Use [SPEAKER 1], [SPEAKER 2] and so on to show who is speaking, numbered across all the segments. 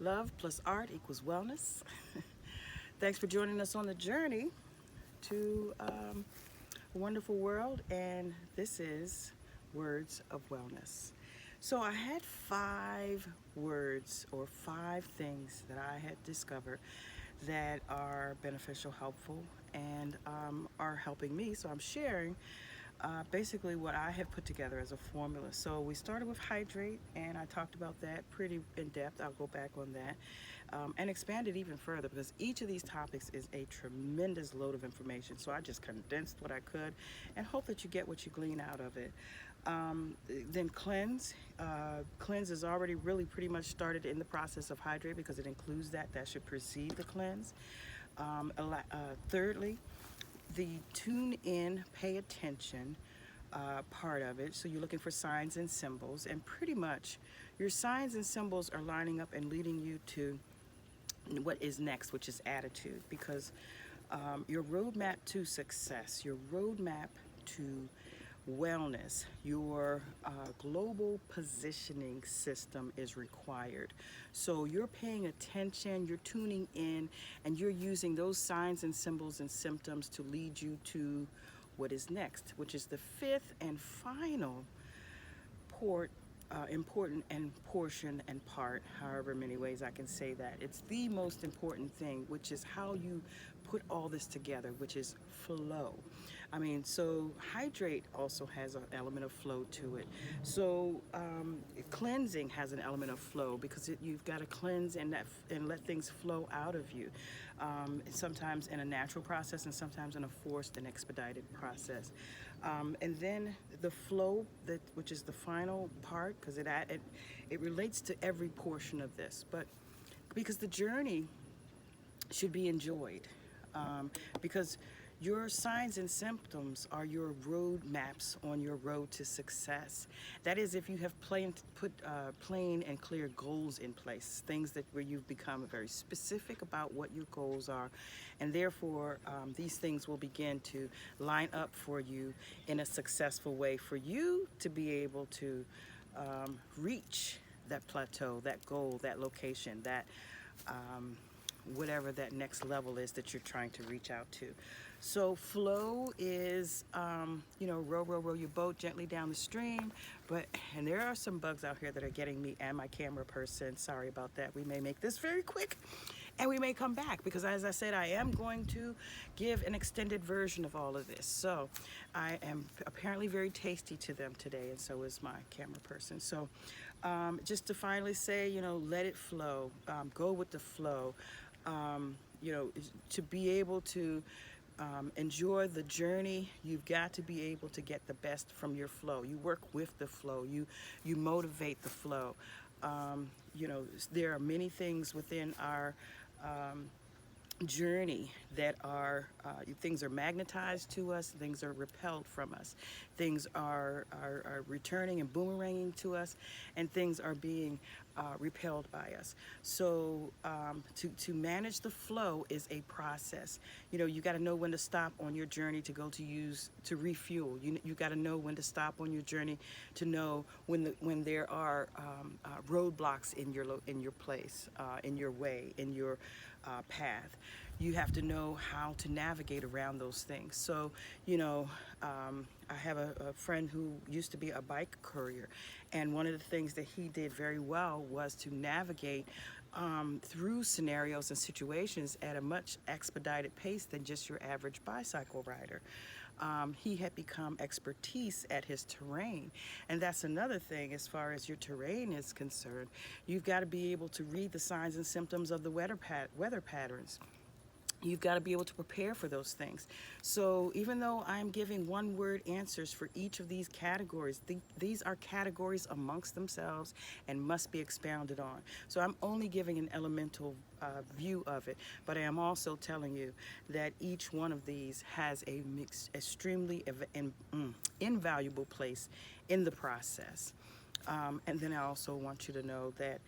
[SPEAKER 1] Love plus art equals wellness. Thanks for joining us on the journey to a wonderful world, and this is Words of Wellness. So, I had 5 words or 5 things that I had discovered that are beneficial, helpful, and are helping me. So, I'm sharing basically what I have put together as a formula. So we started with hydrate, and I talked about that pretty in depth. I'll go back on that and expand it even further because each of these topics is a tremendous load of information. So I just condensed what I could and hope that you get what you glean out of it. Then cleanse. Cleanse is already really pretty much started in the process of hydrate because it includes that. That should precede the cleanse. Thirdly, the tune in, pay attention part of it. So you're looking for signs and symbols, and pretty much your signs and symbols are lining up and leading you to what is next, which is attitude, because your roadmap to success, your roadmap to wellness, your global positioning system is required. So you're paying attention, you're tuning in, and you're using those signs and symbols and symptoms to lead you to what is next, which is the fifth and final important and portion and part, however many ways I can say that. It's the most important thing, which is how you put all this together, which is flow. I mean, so hydrate also has an element of flow to it. So cleansing has an element of flow because you've got to cleanse and let things flow out of you. Sometimes in a natural process and sometimes in a forced and expedited process. And then the flow, which is the final part, because it relates to every portion of this. But because the journey should be enjoyed, because your signs and symptoms are your road maps on your road to success. That is, if you have put plain and clear goals in place, things where you've become very specific about what your goals are, and therefore these things will begin to line up for you in a successful way for you to be able to reach that plateau, that goal, that location, that whatever that next level is that you're trying to reach out to. So flow is, row your boat gently down the stream. And there are some bugs out here that are getting me and my camera person. Sorry about that. We may make this very quick and we may come back because, as I said, I am going to give an extended version of all of this. So I am apparently very tasty to them today, and so is my camera person. So just to finally say, let it flow. Go with the flow. To be able to enjoy the journey, you've got to be able to get the best from your flow. You work with the flow. You motivate the flow. There are many things within our journey that are things are magnetized to us, things are repelled from us, things are returning and boomeranging to us, and things are being repelled by us. So to manage the flow is a process. You got to know when to stop on your journey to go to refuel. You got to know when to stop on your journey to know when there are roadblocks in your place, in your way, in your path. You have to know how to navigate around those things. So, I have a friend who used to be a bike courier, and one of the things that he did very well was to navigate through scenarios and situations at a much expedited pace than just your average bicycle rider. He had become expertise at his terrain, and that's another thing as far as your terrain is concerned. You've got to be able to read the signs and symptoms of the weather patterns. You've got to be able to prepare for those things. So even though I'm giving one-word answers for each of these categories, these are categories amongst themselves and must be expounded on. So I'm only giving an elemental view of it, but I am also telling you that each one of these has a extremely invaluable place in the process. And then I also want you to know that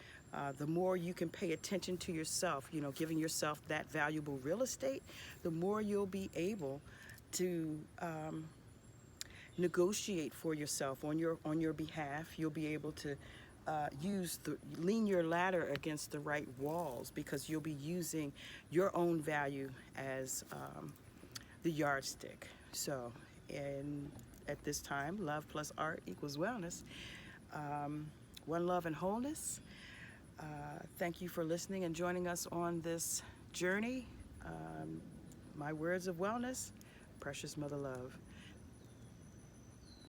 [SPEAKER 1] the more you can pay attention to yourself, giving yourself that valuable real estate, the more you'll be able to negotiate for yourself on your behalf. You'll be able to lean your ladder against the right walls, because you'll be using your own value as the yardstick. So, and at this time, love plus art equals wellness. One love and wholeness. Thank you for listening and joining us on this journey. My words of wellness, precious mother love.